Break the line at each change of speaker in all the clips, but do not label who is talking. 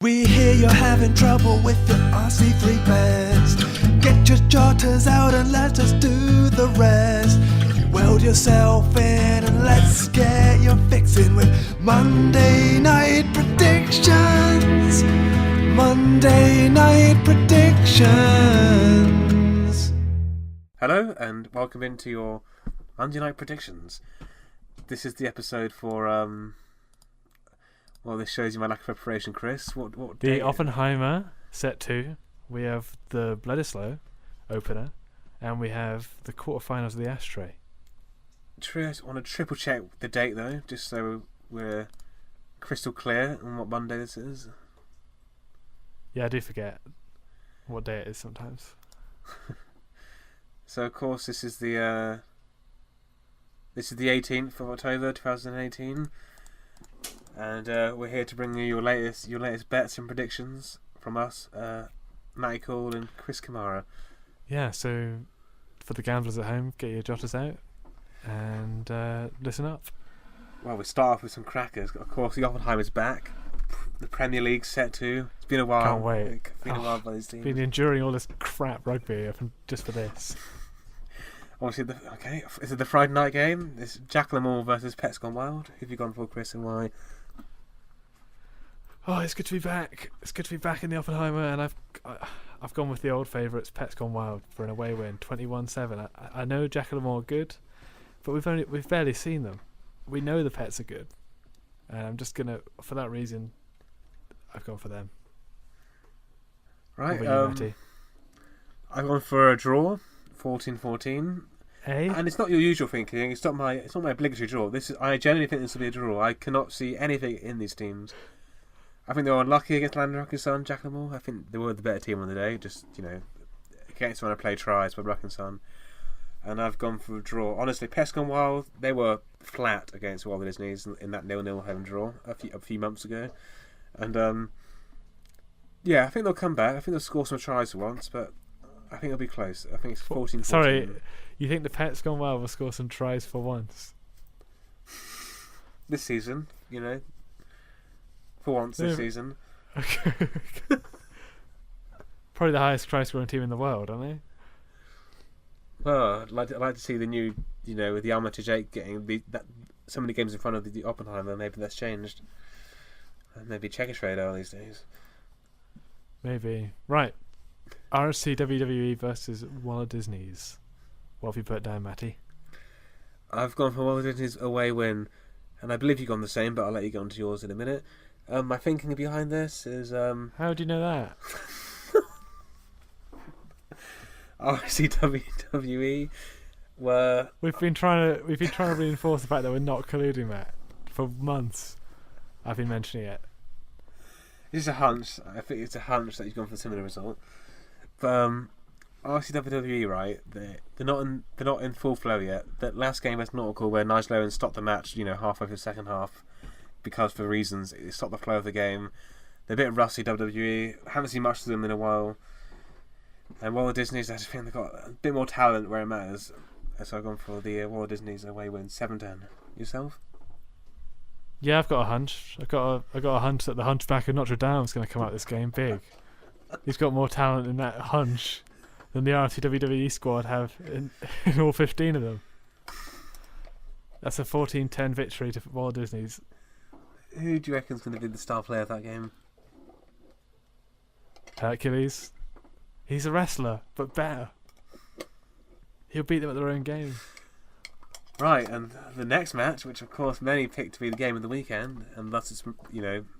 We hear you're having trouble with your RC3 bets. Get your jotters out and let us do the rest. You weld yourself in and let's get your fixing with Monday Night Predictions. Monday Night Predictions.
Hello and welcome into your Monday Night Predictions. This is the episode for well, this shows you my lack of preparation, Chris. What
the Oppenheimer set 2. We have the Bledisloe opener, and we have the quarterfinals of the Ashtray.
I want to triple check the date though, just so we're crystal clear on what Monday this is.
Yeah, I do forget what day it is sometimes.
So of course this is the 18th of October 2018. And we're here to bring you your latest bets and predictions from us, Nautical and Chris Kamara.
Yeah, so for the gamblers at home, get your jotters out and listen up.
Well, we start off with some crackers. Of course, the Oppenheimer's back. The Premier League set 2. It's been a while.
Can't wait.
It's been a while by these teams.
Been enduring all this crap rugby just for this.
Obviously, is it the Friday night game? It's Jackal versus Pets Gone Wild. Who've you gone for, Chris, and why?
Oh, it's good to be back. It's good to be back in the Oppenheimer, and I've gone with the old favourites, Pets Gone Wild, for an away win, 21-7. I know Jackal are good, but we've barely seen them. We know the Pets are good, and I'm just gonna, for that reason, I've gone for them.
Right,
what about you, Matty?
I've gone for a draw, 14-14.
Hey?
And it's not your usual thinking. It's not my obligatory draw. I genuinely think this will be a draw. I cannot see anything in these teams. I think they were unlucky against Rucking Sun, Jackal. I think they were the better team on the day. Just, against when I play tries by Rucking Sun. And I've gone for a draw. Honestly, Pets Gone Wild, they were flat against Walladisneys in that 0-0 home draw a few months ago. And, I think they'll come back. I think they'll score some tries for once, but I think it'll be close. I think it's 14-14.
Sorry, you think the Pets Gone Wild will score some tries for once?
This season, for once this season.
Okay. Probably the highest try scoring team in the world, aren't they?
Well, I'd like to see the new, with the Amateur Jake getting so many games in front of the Oppenheimer. Maybe that's changed. And maybe Checkatrade are these days.
Maybe. Right. RFC WWE versus Walladisneys. What have you put down, Matty?
I've gone for Walladisneys away win, and I believe you've gone the same, but I'll let you get on to yours in a minute. My thinking behind this is
how do you know that?
RFC WWE were
we've been trying to reinforce the fact that we're not colluding that for months. I've been mentioning it.
It's a hunch. I think it's a hunch that you've gone for a similar result. But RFC WWE, right? They're not in full flow yet. That last game was Nautical, where Nigel Owen stopped the match, halfway through the second half, because for reasons it stopped the flow of the game. They're a bit rusty, WWE. Haven't seen much of them in a while. And Walladisneys, I just think they've got a bit more talent where it matters. So I've gone for the Walladisneys away win, 7-10. Yourself?
Yeah, I've got a hunch. I got a hunch that the Hunchback of Notre Dame is going to come out this game big. He's got more talent in that hunch than the RFC WWE squad have in all 15 of them. That's a 14-10 victory to Walladisneys.
Who do you reckon is going to be the star player of that game?
Hercules. He's a wrestler, but better. He'll beat them at their own game.
Right, and the next match, which of course many picked to be the game of the weekend, and thus it's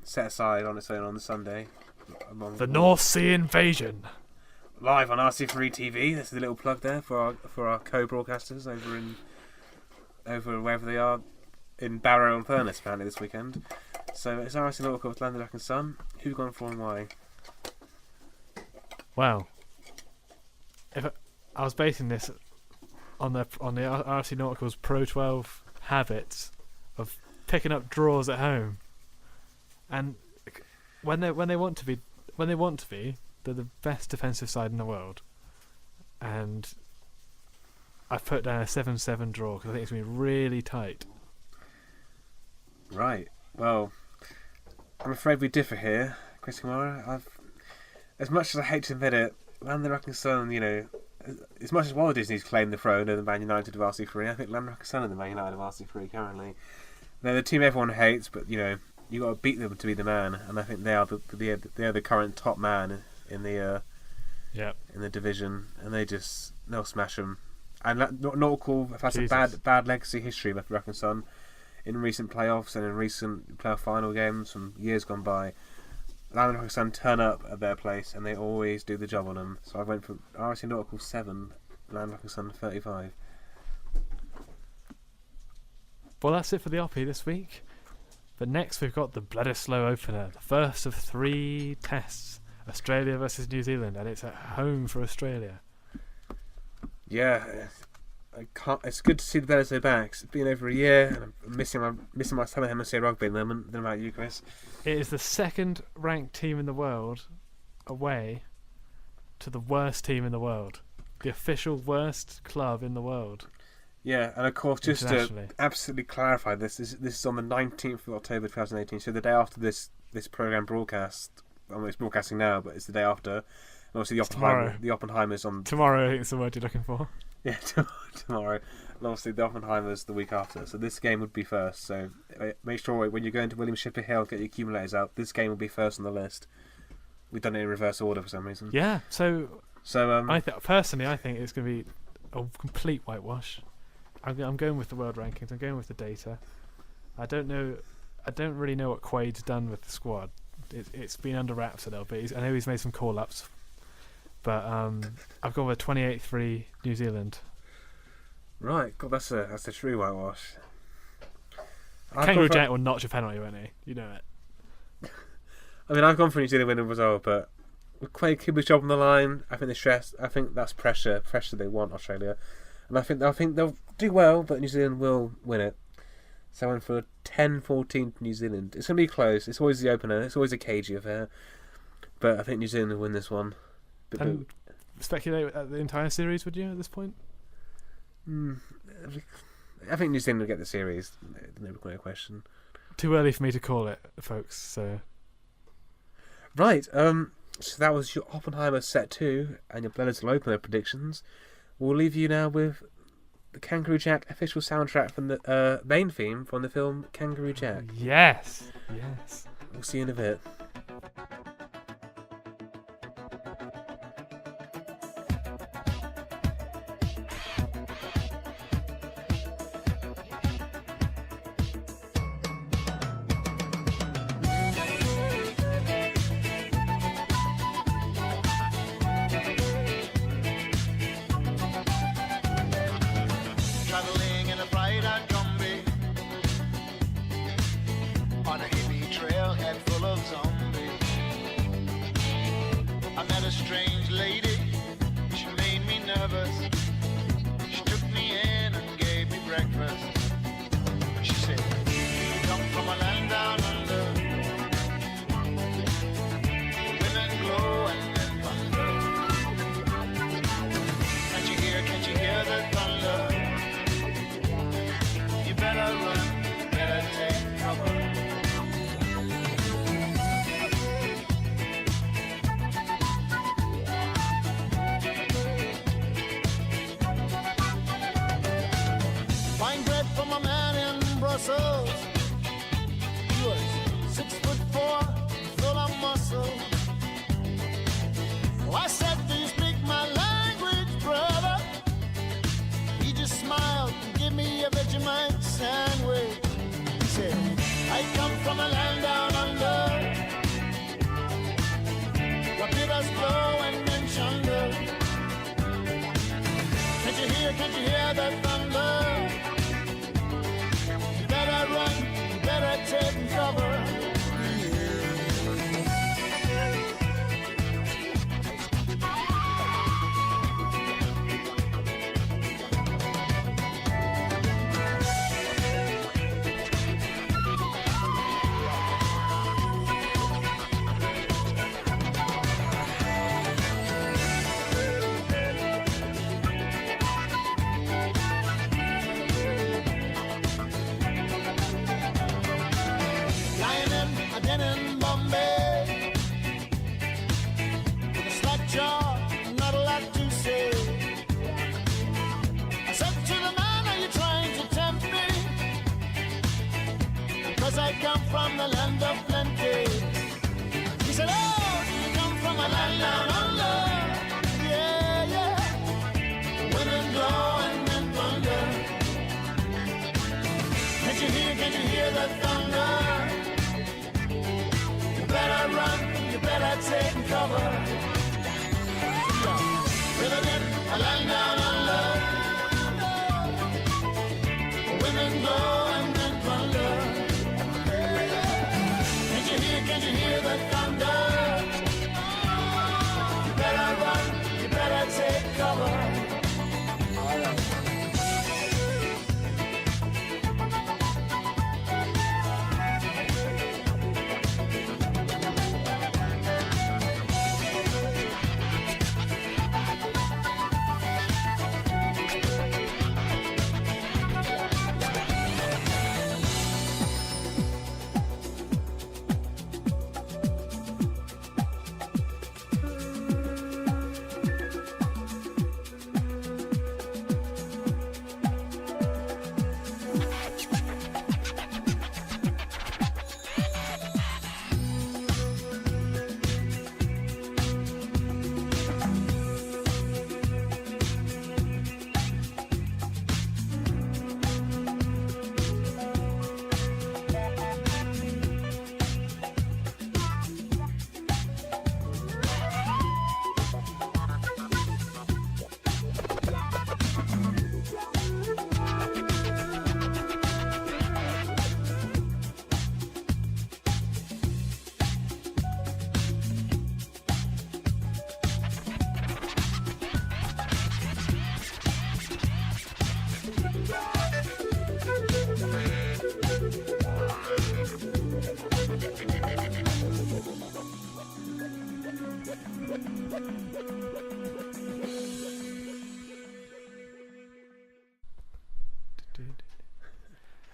set aside on its own on the Sunday.
The North Sea Invasion.
Live on RC3 TV. This is a little plug there for our co-broadcasters over wherever they are in Barrow and Furness apparently this weekend. So it's RFC Nautical with Rucking Sun. Who gone for and why?
Wow. If I was basing this on the RFC Nautical's Pro 12 habits of picking up draws at home, and when they want to be, they're the best defensive side in the world, and I've put down a 7-7 draw because I think it's going to be really tight.
Right. Well, I'm afraid we differ here. Chris Kamara. As much as I hate to admit it, Land Ruck and Son, as much as Walladisneys claim the throne of the Man United of RC3, I think Land Ruck and Son are the Man United of RC3 currently. They're the team everyone hates, but you got to beat them to be the man, and I think they are the current top man in the division, and they'll smash them. And Nautical have had some bad legacy history with Ruck and Son in recent playoffs and in recent playoff final games from years gone by. Land Ruck and Son turn up at their place, and they always do the job on them. So I went for RFC Nautical 7, Land Ruck and Son 35.
Well, that's it for the Oppie this week. But next we've got the Bledisloe opener, the first of 3 tests. Australia versus New Zealand, and it's at home for Australia.
Yeah, it's good to see the Bledisloe back. It's been over a year, and I'm missing my Southern Hemisphere rugby at the moment. Then about you, Chris?
It is the second ranked team in the world away to the worst team in the world. The official worst club in the world.
Yeah, and of course, just to absolutely clarify this is on the 19th of October 2018, so the day after this programme broadcast. Well, it's broadcasting now, but it's the day after. And obviously, the Oppenheimers on...
Tomorrow, I think it's the word you're looking for.
Yeah, tomorrow. And obviously, the Oppenheimers the week after. So this game would be first. So make sure when you're going to William Shipper Hill, get your accumulators out. This game will be first on the list. We've done it in reverse order for some reason.
Yeah, so personally, I think it's going to be a complete whitewash. I'm going with the world rankings. I'm going with the data. I don't really know what Quade's done with the squad. It's been under wraps a little bit. I know he's made some call-ups, but I've gone with 28-3 New Zealand.
Right, God, that's a true whitewash.
Kangaroo Jack will notch a penalty, won't he? You know it.
I mean, I've gone for New Zealand winning result, but with Quade Cooper's job on the line, I think that's pressure they want, Australia, and I think they'll do well, but New Zealand will win it. So I went for 10-14 to New Zealand. It's going to be close. It's always the opener. It's always a cagey affair. But I think New Zealand will win this one.
And speculate at the entire series, would you, at this point?
I think New Zealand will get the series. No question.
Too early for me to call it, folks. So
right. So that was your Oppenheimer set 2 and your Bledisloe opener predictions. We'll leave you now with the Kangaroo Jack official soundtrack from the main theme from the film Kangaroo Jack.
Yes.
We'll see you in a bit.
Traveling in a bright and combi on a hippie trailhead full of zombies. I met a strange lady, she made me nervous. She took me in and gave me breakfast. She said, "You come from a land down under, women glow and men thunder. Can't you hear the thunder? You better run, better take cover." Buying bread from a man in Brussels. He was 6'4", full of muscle. Oh, I said, "Do you speak my language, brother?" He just smiled and gave me a Vegemite sandwich. He said, "I come from a land down under, where bitters blow and men shunder. Can't you hear the thunder? You better run, you better take cover." the thunder, you better run, you better take cover. Living in a land down under, women go and men plunder. Can't you hear the thunder? You better run, you better take cover.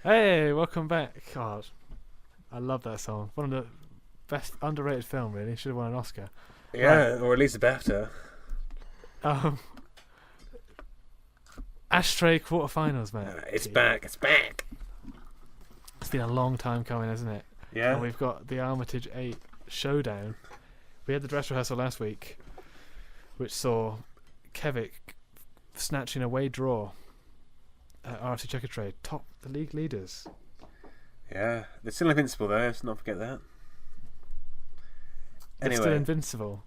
Hey, welcome back. God, I love that song. One of the best underrated film, really. Should have won an Oscar.
Yeah, or at least a BAFTA.
Ashtray quarterfinals, mate.
It's back. It's back.
It's been a long time coming, hasn't it?
Yeah.
And we've got the Armitage 8 showdown. We had the dress rehearsal last week, which saw KEVICC snatching away draw at RFC Checkatrade, top the league leaders.
Yeah, they're still invincible though. Let's not forget that.
They're still invincible.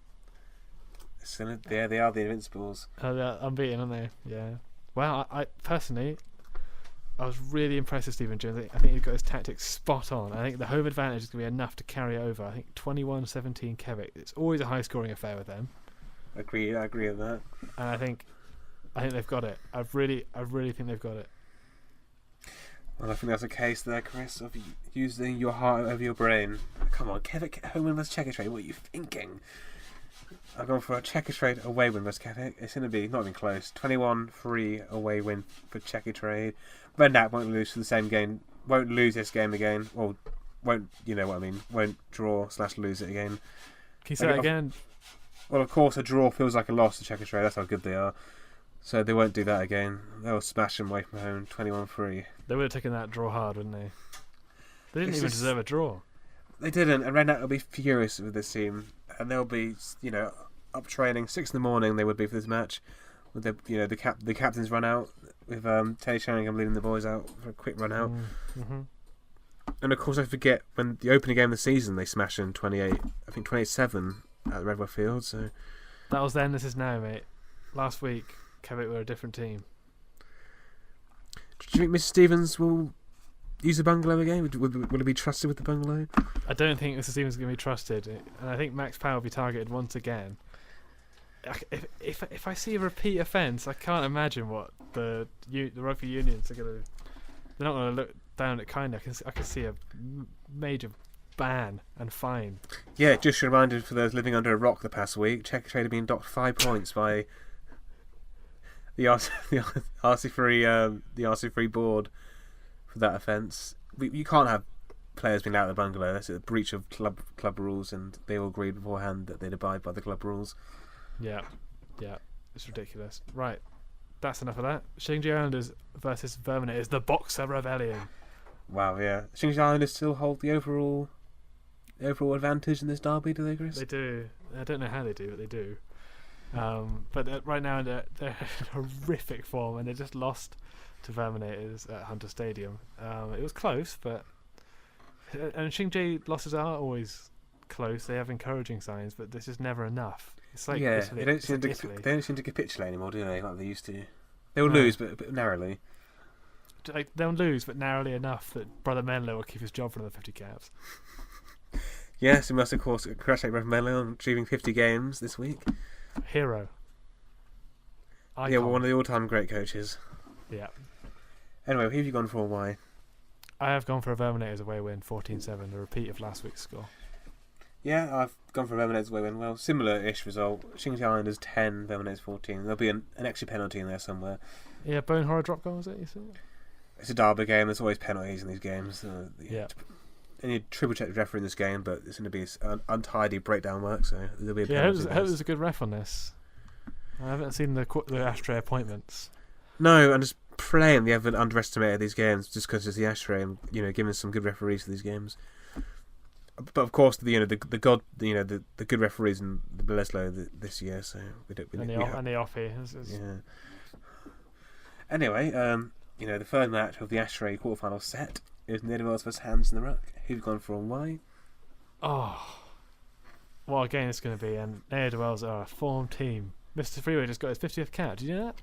Yeah, they are the Invincibles.
They're unbeaten, aren't they? Yeah. Well, I personally, I was really impressed with Stephen Jones. I think he's got his tactics spot on. I think the home advantage is going to be enough to carry over. I think 21-17 KEVICC. It's always a high-scoring affair with them.
I agree with that.
And I think they've got it. I really think they've got it.
Well, I think that's a case there, Chris, of using your heart over your brain. Come on, KEVICC home win versus Checkatrade. What are you thinking? I've gone for a Checkatrade away win versus KEVICC. It's going to be not even close. 21-3 away win for Checkatrade. Red Nat won't lose for the same game. Won't lose this game again. Or won't, you know what I mean? Won't draw/lose it again.
Can you say that again?
Well, of course, a draw feels like a loss to Checkatrade. That's how good they are. So they won't do that again. They'll smash them away from home, 21-3.
They would have taken that draw hard, wouldn't they? They didn't even deserve a draw.
They didn't, and Red Nat will be furious with this team, and they'll be, up training 6 a.m. They would be for this match, with the captains run out, with Teddy Sheringham leading the boys out for a quick run out.
Mm-hmm.
And of course, I forget when the opening game of the season they smashed in 28-7 at Redwood Field. So
that was then. This is now, mate. Last week, KEVICC were a different team.
Do you think Mr. Stevens will use the bungalow again? Will he be trusted with the bungalow?
I don't think Mr. Stevens is going to be trusted, and I think Max Power will be targeted once again. If I see a repeat offence, I can't imagine what the rugby unions are going to. They're not going to look down at kind. I can see a major ban and fine.
Yeah, just a reminder for those living under a rock the past week. Checkatrade have been docked 5 points by the RC3 board for that offence. You can't have players being out of the bungalow. That's a breach of club rules, and they all agreed beforehand that they'd abide by the club rules.
Yeah, it's ridiculous. Right, that's enough of that. Shingjea Islanders versus Verminators, the Boxer Rebellion.
Wow, yeah. Shingjea Islanders still hold the overall advantage in this derby, do they, Chris?
They do. I don't know how they do, but they do. But right now they're in horrific form, and they just lost to Verminators at Hunter Stadium. It was close, but And Shingjea losses are always close. They have encouraging signs, but this is never enough. It's like Italy.
they don't seem to
Italy.
they don't seem to capitulate anymore, do they? Like they used to. They'll
No.
lose, but narrowly.
Like, they'll lose, but narrowly enough that Brother Menlo will keep his job for another 50 caps.
Yes, we must of course congratulate Rev Mello on achieving 50 games this week.
Hero.
Yeah,
Icon.
well, one of the all-time great coaches.
Yeah.
Anyway, who have you gone for? Why?
I have gone for a Verminators away win, 14-7, a repeat of last week's score.
Yeah, I've gone for Verminators away win. Well, similar-ish result. Shingjea Islanders 10, Verminators 14. There'll be an extra penalty in there somewhere.
Yeah, Bone Horror drop goal, was it, you said?
It's a derby game. There's always penalties in these games.
Yeah.
And you triple check the referee in this game, but it's going to be untidy breakdown work, so there'll be a
Yeah, I
penalty.
hope there's a good ref on this. I haven't seen the ashtray appointments.
No, I'm just praying they haven't underestimated these games just because it's the ashtray and giving some good referees for these games. But of course, the good referees in the Bolesloe this year, so we don't.
And the offie.
Yeah. Anyway, the third match of the ashtray quarterfinal set is Nautical versus Hands in the Ruck. Who've gone for and why?
Oh, what a game it's going to be! And Nautical are a form team. Mr. Freeway just got his 50th cap. Did you know that?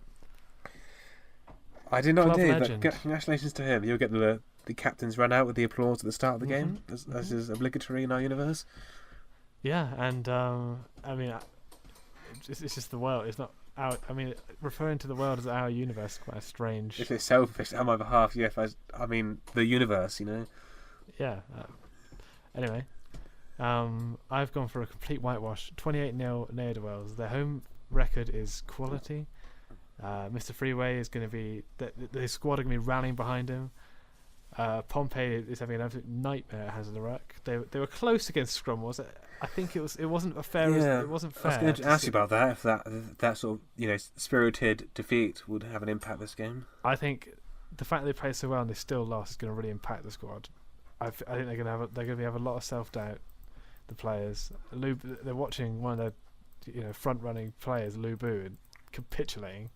I did not
Club
indeed.
legend.
But congratulations to him. You'll get the captain's run out with the applause at the start of the game, as is obligatory in our universe.
Yeah, and I mean, it's just the world. It's not our. I mean, referring to the world as our universe is quite a strange.
If it's selfish on my behalf, yeah. I mean the universe,
Yeah. Anyway, I've gone for a complete whitewash. 28-0 Nautical. Their home record is quality. Mr. Freeway is going to be the squad are going to be rallying behind him. Pompey is having an absolute nightmare at Hands in the Ruck. They were close against Scrum, was it? I think it wasn't a fair.
Yeah.
It wasn't fair.
I was going to ask you about that. If that sort of spirited defeat would have an impact this game.
I think the fact they played so well and they still lost is going to really impact the squad. I think they're going to have a lot of self doubt. The players, they're watching one of their front running players, Lu Bu, and capitulating.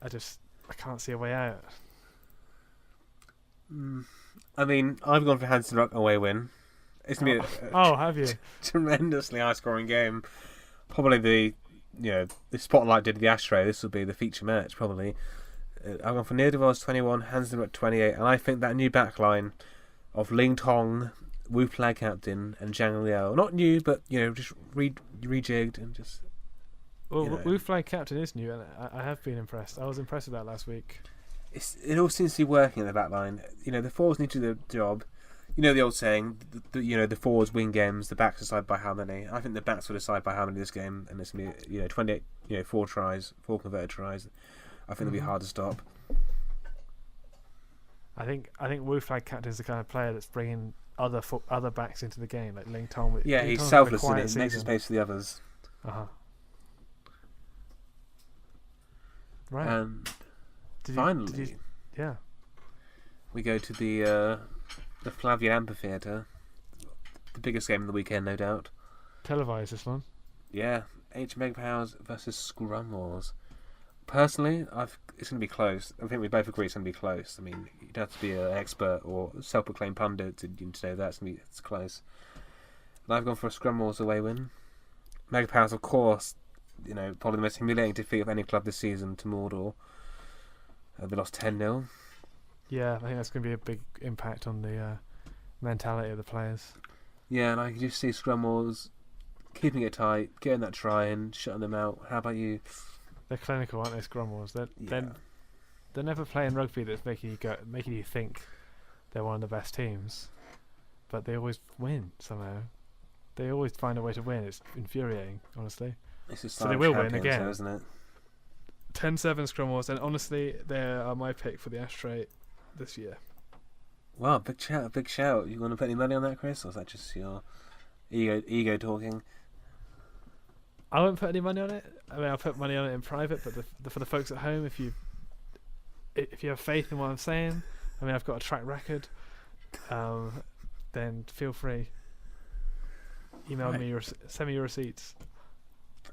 I can't see a way out.
I mean, I've gone for Hands in the Ruck away win. It's going to be
Have you?
tremendously high scoring game. Probably the spotlight did the ashtray. This will be the feature match probably. I've gone for Nautical 21, Hands in the Ruck 28, and I think that new backline of Ling Tong, Wu Flag Captain, and Zhang Liao, not new, but just rejigged and just.
Well, Wu Flag Captain is new, and I have been impressed. I was impressed with that last week.
It all seems to be working in the back line. The forwards need to do the job. The old saying, the forwards win games, the backs decide by how many. I think the backs will decide by how many this game, and it's going to be 28, 4 tries, 4 converted tries. I think it'll be hard to stop.
I think Wu Flag Captain is the kind of player that's bringing other backs into the game, like Ling Tong.
Yeah, he's selfless in it. Makes space for the others.
Right.
And finally, we go to the Flavian Amphitheatre, the biggest game of the weekend, no doubt.
Televised this one.
Yeah, Megapowers versus Scrum Wars. Personally, it's going to be close. I think we both agree it's going to be close. I mean, you don't have to be an expert or self-proclaimed pundit to know that it's close. And I've gone for a Scrum Wars away win. Megapowers, of course, probably the most humiliating defeat of any club this season to Mordor. They lost 10-0.
Yeah, I think that's going to be a big impact on the mentality of the players.
Yeah, and I can just see Scrum Wars keeping it tight, getting that try and shutting them out. How about you?
They're clinical, aren't they, Scrum Wars? They're never playing rugby that's making you think they're one of the best teams, but they always win somehow. They always find a way to win. It's infuriating, honestly.
So
they will win again,
isn't it?
10-7 Scrum Wars, and honestly, they are my pick for the ashtray this year.
Wow, big shout. You want to put any money on that, Chris, or is that just your ego talking?
I won't put any money on it. I mean, I'll put money on it in private, but for the folks at home, if you have faith in what I'm saying, I mean, I've got a track record, then feel free. Email me send me your receipts.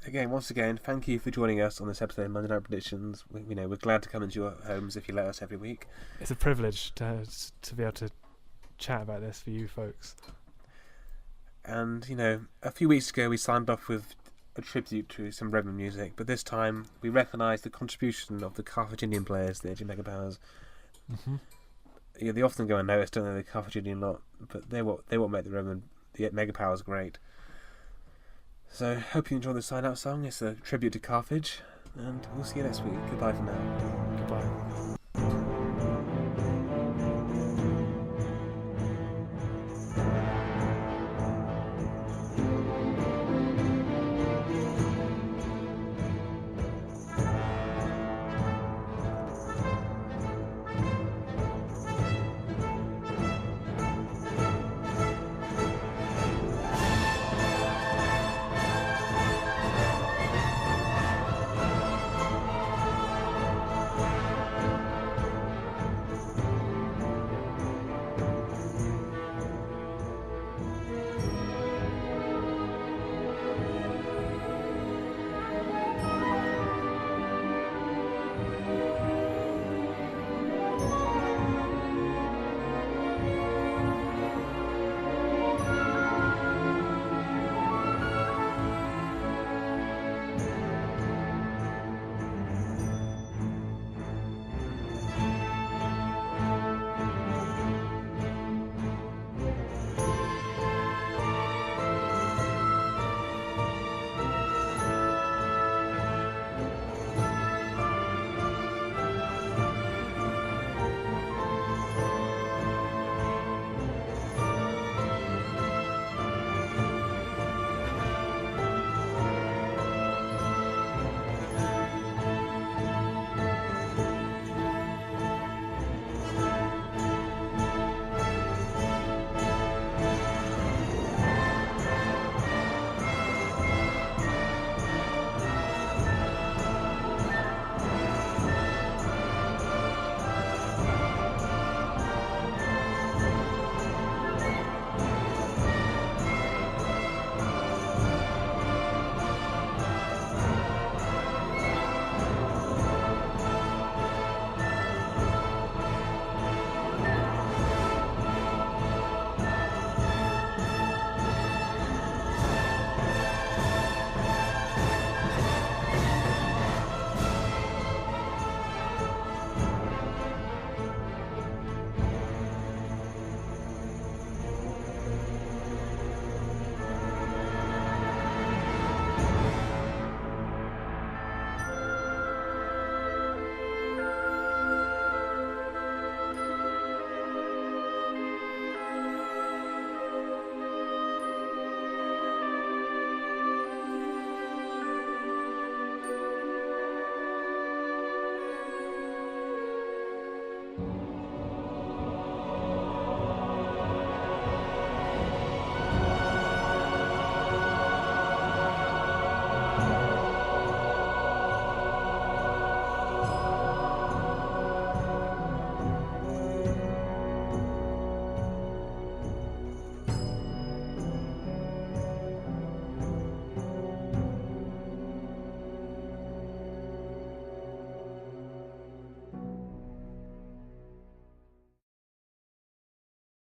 Once again, thank you for joining us on this episode of Monday Night Predictions. We're glad to come into your homes if you let us every week.
It's a privilege to be able to chat about this for you folks.
And, you know, a few weeks ago we signed off with a tribute to some Redmond music, but this time we recognise the contribution of the Carthaginian players, the Megapowers.
Mm-hmm.
Yeah, they often go unnoticed, don't they, the Carthaginian lot, but they what make the Megapowers great. So, hope you enjoy the sign-out song. It's a tribute to Carthage, and we'll see you next week. Goodbye for now.